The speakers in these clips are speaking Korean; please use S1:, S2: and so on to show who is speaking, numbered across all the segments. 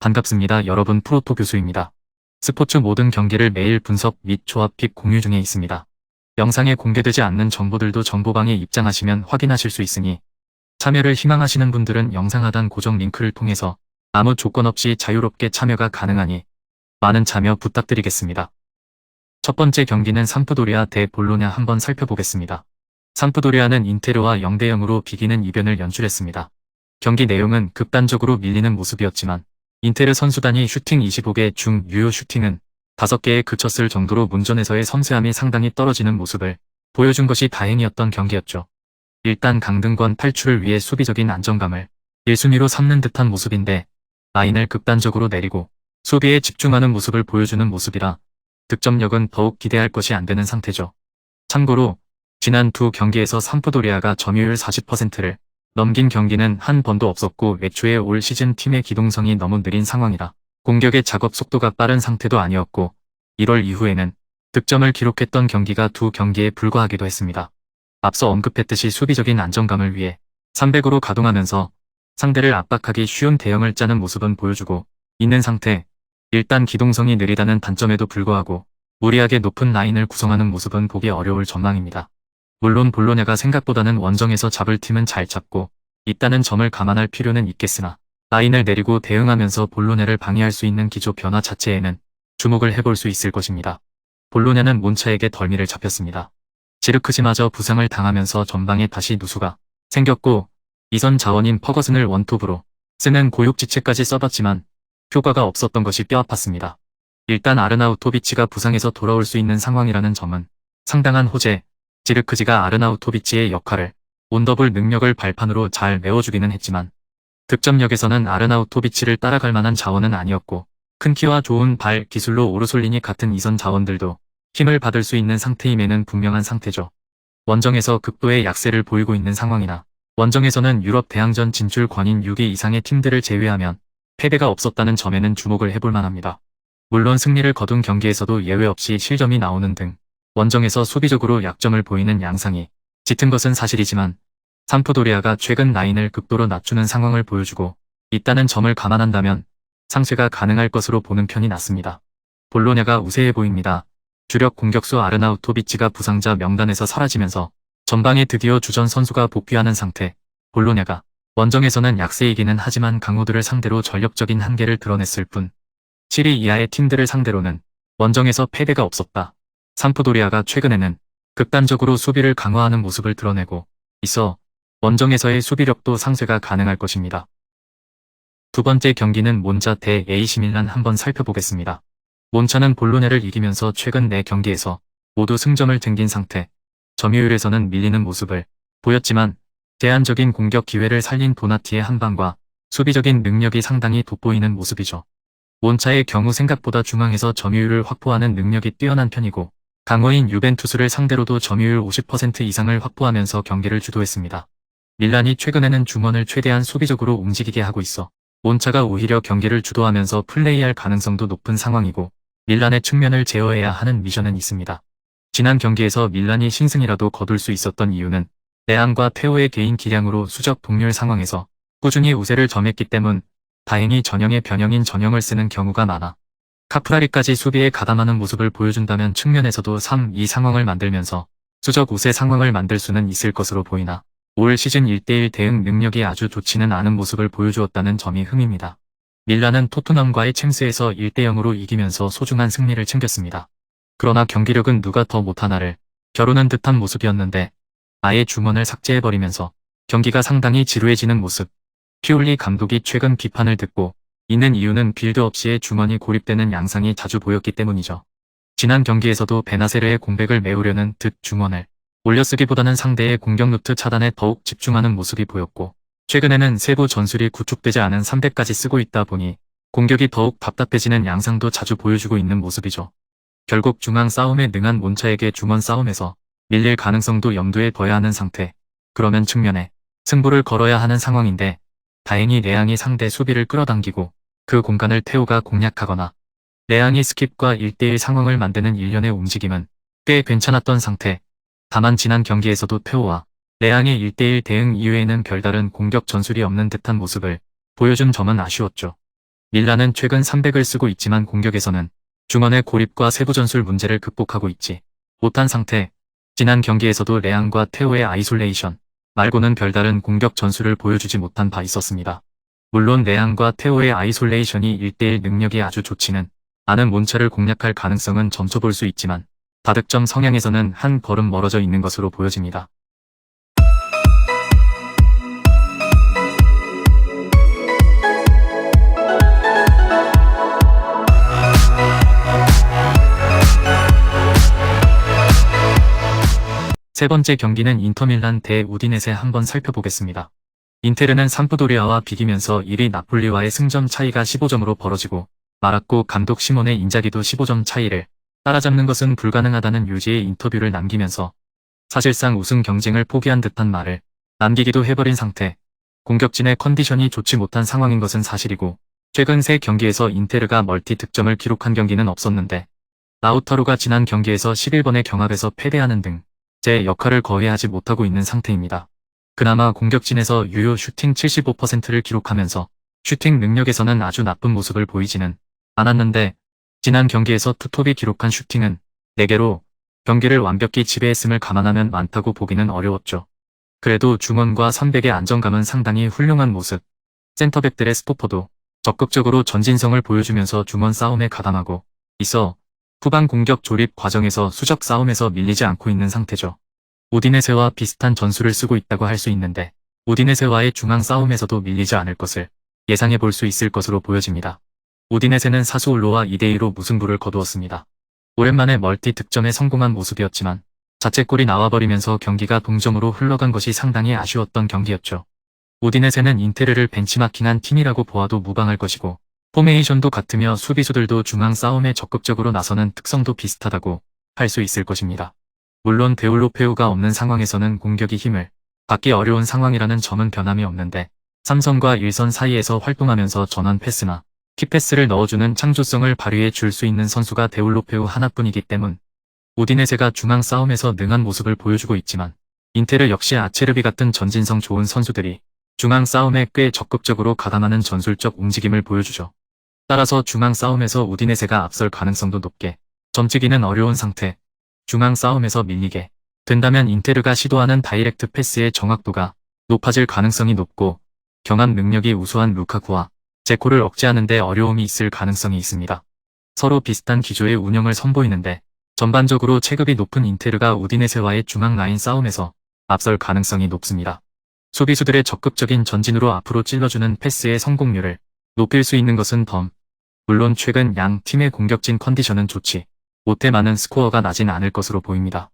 S1: 반갑습니다. 여러분, 프로토 교수입니다. 스포츠 모든 경기를 매일 분석 및 조합 픽 공유 중에 있습니다. 영상에 공개되지 않는 정보들도 정보방에 입장하시면 확인하실 수 있으니 참여를 희망하시는 분들은 영상 하단 고정 링크를 통해서 아무 조건 없이 자유롭게 참여가 가능하니 많은 참여 부탁드리겠습니다. 첫 번째 경기는 삼프도리아 대 볼로냐 한번 살펴보겠습니다. 삼프도리아는 인테르와 0대0으로 비기는 이변을 연출했습니다. 경기 내용은 극단적으로 밀리는 모습이었지만 인테르 선수단이 슈팅 25개 중 유효 슈팅은 5개에 그쳤을 정도로 문전에서의 섬세함이 상당히 떨어지는 모습을 보여준 것이 다행이었던 경기였죠. 일단 강등권 탈출을 위해 수비적인 안정감을 1순위로 삼는 듯한 모습인데 라인을 극단적으로 내리고 수비에 집중하는 모습을 보여주는 모습이라 득점력은 더욱 기대할 것이 안 되는 상태죠. 참고로 지난 두 경기에서 삼프도리아가 점유율 40%를 넘긴 경기는 한 번도 없었고 애초에 올 시즌 팀의 기동성이 너무 느린 상황이라 공격의 작업 속도가 빠른 상태도 아니었고 1월 이후에는 득점을 기록했던 경기가 두 경기에 불과하기도 했습니다. 앞서 언급했듯이 수비적인 안정감을 위해 300으로 가동하면서 상대를 압박하기 쉬운 대형을 짜는 모습은 보여주고 있는 상태. 일단 기동성이 느리다는 단점에도 불구하고 무리하게 높은 라인을 구성하는 모습은 보기 어려울 전망입니다. 물론 볼로냐가 생각보다는 원정에서 잡을 팀은 잘 잡고 있다는 점을 감안할 필요는 있겠으나 라인을 내리고 대응하면서 볼로냐를 방해할 수 있는 기조 변화 자체에는 주목을 해볼 수 있을 것입니다. 볼로냐는 몬차에게 덜미를 잡혔습니다. 지르크지마저 부상을 당하면서 전방에 다시 누수가 생겼고 이선 자원인 퍼거슨을 원톱으로 쓰는 고육지체까지 써봤지만 효과가 없었던 것이 뼈아팠습니다. 일단 아르나우토비치가 부상해서 돌아올 수 있는 상황이라는 점은 상당한 호재. 지르크지가 아르나우토비치의 역할을 온더블 능력을 발판으로 잘 메워주기는 했지만 득점력에서는 아르나우토비치를 따라갈 만한 자원은 아니었고 큰 키와 좋은 발 기술로 오르솔리니 같은 이선 자원들도 힘을 받을 수 있는 상태임에는 분명한 상태죠. 원정에서 극도의 약세를 보이고 있는 상황이나 원정에서는 유럽 대항전 진출 권인 6위 이상의 팀들을 제외하면 패배가 없었다는 점에는 주목을 해볼 만합니다. 물론 승리를 거둔 경기에서도 예외 없이 실점이 나오는 등 원정에서 수비적으로 약점을 보이는 양상이 짙은 것은 사실이지만 삼프도리아가 최근 라인을 극도로 낮추는 상황을 보여주고 있다는 점을 감안한다면 상쇄가 가능할 것으로 보는 편이 낫습니다. 볼로냐가 우세해 보입니다. 주력 공격수 아르나우토비치가 부상자 명단에서 사라지면서 전방에 드디어 주전 선수가 복귀하는 상태. 볼로냐가 원정에서는 약세이기는 하지만 강호들을 상대로 전력적인 한계를 드러냈을 뿐 7위 이하의 팀들을 상대로는 원정에서 패배가 없었다. 삼프도리아가 최근에는 극단적으로 수비를 강화하는 모습을 드러내고 있어 원정에서의 수비력도 상쇄가 가능할 것입니다. 두 번째 경기는 몬자 대 AC밀란 한번 살펴보겠습니다. 몬차는 볼로냐를 이기면서 최근 4경기에서 모두 승점을 챙긴 상태. 점유율에서는 밀리는 모습을 보였지만 제한적인 공격 기회를 살린 도나티의 한방과 수비적인 능력이 상당히 돋보이는 모습이죠. 몬차의 경우 생각보다 중앙에서 점유율을 확보하는 능력이 뛰어난 편이고 강호인 유벤투스를 상대로도 점유율 50% 이상을 확보하면서 경기를 주도했습니다. 밀란이 최근에는 중원을 최대한 수비적으로 움직이게 하고 있어 몬차가 오히려 경기를 주도하면서 플레이할 가능성도 높은 상황이고 밀란의 측면을 제어해야 하는 미션은 있습니다. 지난 경기에서 밀란이 신승이라도 거둘 수 있었던 이유는 레앙과 테오의 개인 기량으로 수적 동률 상황에서 꾸준히 우세를 점했기 때문. 다행히 전형의 변형인 전형을 쓰는 경우가 많아 카프라리까지 수비에 가담하는 모습을 보여준다면 측면에서도 3-2 상황을 만들면서 수적 우세 상황을 만들 수는 있을 것으로 보이나 올 시즌 1대1 대응 능력이 아주 좋지는 않은 모습을 보여주었다는 점이 흠입니다. 밀란은 토트넘과의 챔스에서 1대0으로 이기면서 소중한 승리를 챙겼습니다. 그러나 경기력은 누가 더 못하나를 겨루는 듯한 모습이었는데 아예 중원을 삭제해버리면서 경기가 상당히 지루해지는 모습. 피올리 감독이 최근 비판을 듣고 있는 이유는 빌드업 시에 중원이 고립되는 양상이 자주 보였기 때문이죠. 지난 경기에서도 베나세르의 공백을 메우려는 듯 중원을 올려쓰기보다는 상대의 공격 루트 차단에 더욱 집중하는 모습이 보였고 최근에는 세부 전술이 구축되지 않은 300까지 쓰고 있다 보니 공격이 더욱 답답해지는 양상도 자주 보여주고 있는 모습이죠. 결국 중앙 싸움에 능한 몬차에게 중원 싸움에서 밀릴 가능성도 염두에 둬야 하는 상태. 그러면 측면에 승부를 걸어야 하는 상황인데 다행히 레앙이 상대 수비를 끌어당기고 그 공간을 테오가 공략하거나 레앙이 스킵과 1대1 상황을 만드는 일련의 움직임은 꽤 괜찮았던 상태. 다만 지난 경기에서도 테오와 레앙의 1대1 대응 이후에는 별다른 공격 전술이 없는 듯한 모습을 보여준 점은 아쉬웠죠. 밀란은 최근 300을 쓰고 있지만 공격에서는 중원의 고립과 세부 전술 문제를 극복하고 있지 못한 상태. 지난 경기에서도 레앙과 테오의 아이솔레이션 말고는 별다른 공격 전술을 보여주지 못한 바 있었습니다. 물론 레앙과 테오의 아이솔레이션이 1대1 능력이 아주 좋지는 않은 몬차를 공략할 가능성은 점쳐 볼 수 있지만 다득점 성향에서는 한 걸음 멀어져 있는 것으로 보여집니다. 세 번째 경기는 인터밀란 대 우디네세 한번 살펴보겠습니다. 인테르는 삼프도리아와 비기면서 1위 나폴리와의 승점 차이가 15점으로 벌어지고 말았고 감독 시몬의 인자기도 15점 차이를 따라잡는 것은 불가능하다는 유지의 인터뷰를 남기면서 사실상 우승 경쟁을 포기한 듯한 말을 남기기도 해버린 상태. 공격진의 컨디션이 좋지 못한 상황인 것은 사실이고 최근 3경기에서 인테르가 멀티 득점을 기록한 경기는 없었는데 라우타로가 지난 경기에서 11번의 경합에서 패배하는 등 제 역할을 거의 하지 못하고 있는 상태입니다. 그나마 공격진에서 유효 슈팅 75%를 기록하면서 슈팅 능력에서는 아주 나쁜 모습을 보이지는 않았는데 지난 경기에서 투톱이 기록한 슈팅은 4개로 경기를 완벽히 지배했음을 감안하면 많다고 보기는 어려웠죠. 그래도 중원과 선백의 안정감은 상당히 훌륭한 모습. 센터백들의 스토퍼도 적극적으로 전진성을 보여주면서 중원 싸움에 가담하고 있어 후반 공격 조립 과정에서 수적 싸움에서 밀리지 않고 있는 상태죠. 우디네세와 비슷한 전술을 쓰고 있다고 할 수 있는데 우디네세와의 중앙 싸움에서도 밀리지 않을 것을 예상해 볼 수 있을 것으로 보여집니다. 우디네세는 사수올로와 2대2로 무승부를 거두었습니다. 오랜만에 멀티 득점에 성공한 모습이었지만 자책골이 나와버리면서 경기가 동점으로 흘러간 것이 상당히 아쉬웠던 경기였죠. 우디네세는 인테르를 벤치마킹한 팀이라고 보아도 무방할 것이고 포메이션도 같으며 수비수들도 중앙 싸움에 적극적으로 나서는 특성도 비슷하다고 할 수 있을 것입니다. 물론 데올로페우가 없는 상황에서는 공격이 힘을 받기 어려운 상황이라는 점은 변함이 없는데 삼성과 일선 사이에서 활동하면서 전환 패스나 킥패스를 넣어주는 창조성을 발휘해 줄 수 있는 선수가 데올로페우 하나뿐이기 때문 우디네세가 중앙 싸움에서 능한 모습을 보여주고 있지만 인테르 역시 아체르비 같은 전진성 좋은 선수들이 중앙 싸움에 꽤 적극적으로 가담하는 전술적 움직임을 보여주죠. 따라서 중앙 싸움에서 우디네세가 앞설 가능성도 높게 점치기는 어려운 상태. 중앙 싸움에서 밀리게 된다면 인테르가 시도하는 다이렉트 패스의 정확도가 높아질 가능성이 높고 경합 능력이 우수한 루카쿠와 제코를 억제하는 데 어려움이 있을 가능성이 있습니다. 서로 비슷한 기조의 운영을 선보이는데 전반적으로 체급이 높은 인테르가 우디네세와의 중앙 라인 싸움에서 앞설 가능성이 높습니다. 수비수들의 적극적인 전진으로 앞으로 찔러주는 패스의 성공률을 높일 수 있는 것은 물론 최근 양 팀의 공격진 컨디션은 좋지 못해 많은 스코어가 나진 않을 것으로 보입니다.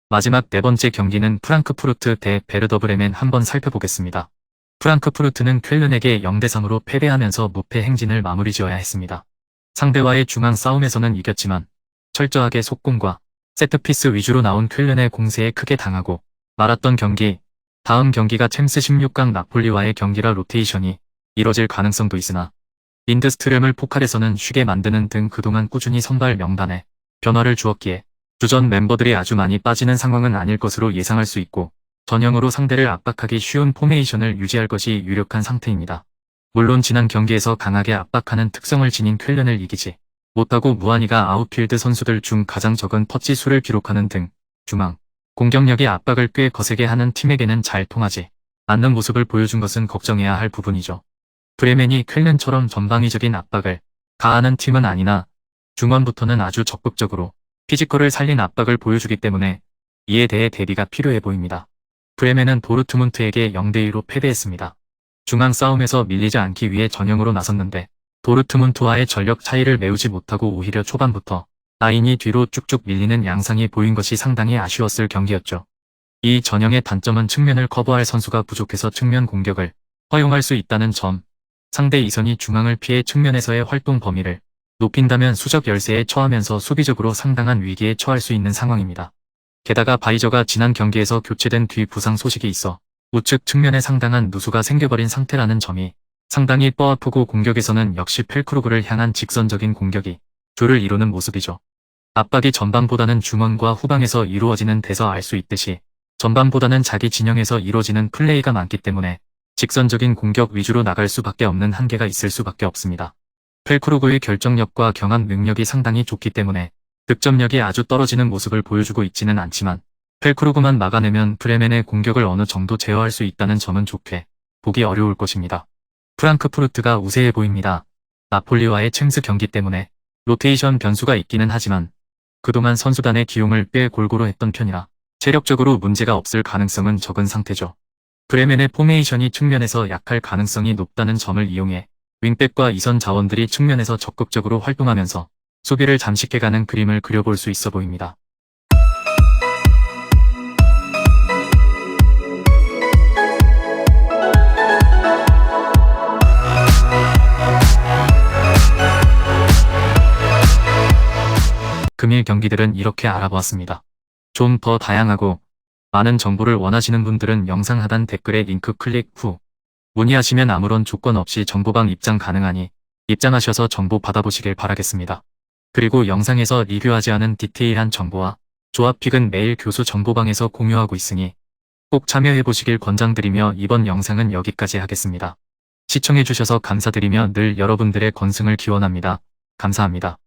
S1: 마지막 네 번째 경기는 프랑크푸르트 대 베르더 브레멘 한번 살펴보겠습니다. 프랑크푸르트는 쾰른에게 0대3으로 패배하면서 무패 행진을 마무리 지어야 했습니다. 상대와의 중앙 싸움에서는 이겼지만 철저하게 속공과 세트피스 위주로 나온 쾰른의 공세에 크게 당하고 말았던 경기. 다음 경기가 챔스 16강 나폴리와의 경기라 로테이션이 이뤄질 가능성도 있으나 린드스트렘을 포칼에서는 쉬게 만드는 등 그동안 꾸준히 선발 명단에 변화를 주었기에 주전 멤버들이 아주 많이 빠지는 상황은 아닐 것으로 예상할 수 있고 전형으로 상대를 압박하기 쉬운 포메이션을 유지할 것이 유력한 상태입니다. 물론 지난 경기에서 강하게 압박하는 특성을 지닌 쾰른을 이기지 못하고 무한히가 아웃필드 선수들 중 가장 적은 터치 수를 기록하는 등 중앙 공격력이 압박을 꽤 거세게 하는 팀에게는 잘 통하지 않는 모습을 보여준 것은 걱정해야 할 부분이죠. 브레멘이 쾰른처럼 전방위적인 압박을 가하는 팀은 아니나 중원부터는 아주 적극적으로 피지컬을 살린 압박을 보여주기 때문에 이에 대해 대비가 필요해 보입니다. 브레멘은 도르트문트에게 0대2로 패배했습니다. 중앙 싸움에서 밀리지 않기 위해 전형으로 나섰는데 도르트문트와의 전력 차이를 메우지 못하고 오히려 초반부터 라인이 뒤로 쭉쭉 밀리는 양상이 보인 것이 상당히 아쉬웠을 경기였죠. 이 전형의 단점은 측면을 커버할 선수가 부족해서 측면 공격을 허용할 수 있다는 점. 상대 이선이 중앙을 피해 측면에서의 활동 범위를 높인다면 수적 열세에 처하면서 수비적으로 상당한 위기에 처할 수 있는 상황입니다. 게다가 바이저가 지난 경기에서 교체된 뒤 부상 소식이 있어 우측 측면에 상당한 누수가 생겨버린 상태라는 점이 상당히 뼈아프고 공격에서는 역시 펠크루그를 향한 직선적인 공격이 주를 이루는 모습이죠. 압박이 전방보다는 중원과 후방에서 이루어지는 데서 알 수 있듯이 전반보다는 자기 진영에서 이루어지는 플레이가 많기 때문에 직선적인 공격 위주로 나갈 수밖에 없는 한계가 있을 수밖에 없습니다. 펠크루그의 결정력과 경합 능력이 상당히 좋기 때문에 득점력이 아주 떨어지는 모습을 보여주고 있지는 않지만 펠크루그만 막아내면 브레멘의 공격을 어느 정도 제어할 수 있다는 점은 좋게 보기 어려울 것입니다. 프랑크푸르트가 우세해 보입니다. 나폴리와의 챔스 경기 때문에 로테이션 변수가 있기는 하지만 그동안 선수단의 기용을 꽤 골고루 했던 편이라 체력적으로 문제가 없을 가능성은 적은 상태죠. 브레멘의 포메이션이 측면에서 약할 가능성이 높다는 점을 이용해 윙백과 이선 자원들이 측면에서 적극적으로 활동하면서 수비를 잠식해가는 그림을 그려볼 수 있어 보입니다. 금일 경기들은 이렇게 알아보았습니다. 좀 더 다양하고 많은 정보를 원하시는 분들은 영상 하단 댓글에 링크 클릭 후 문의하시면 아무런 조건 없이 정보방 입장 가능하니 입장하셔서 정보 받아보시길 바라겠습니다. 그리고 영상에서 리뷰하지 않은 디테일한 정보와 조합픽은 매일 교수 정보방에서 공유하고 있으니 꼭 참여해보시길 권장드리며 이번 영상은 여기까지 하겠습니다. 시청해주셔서 감사드리며 늘 여러분들의 건승을 기원합니다. 감사합니다.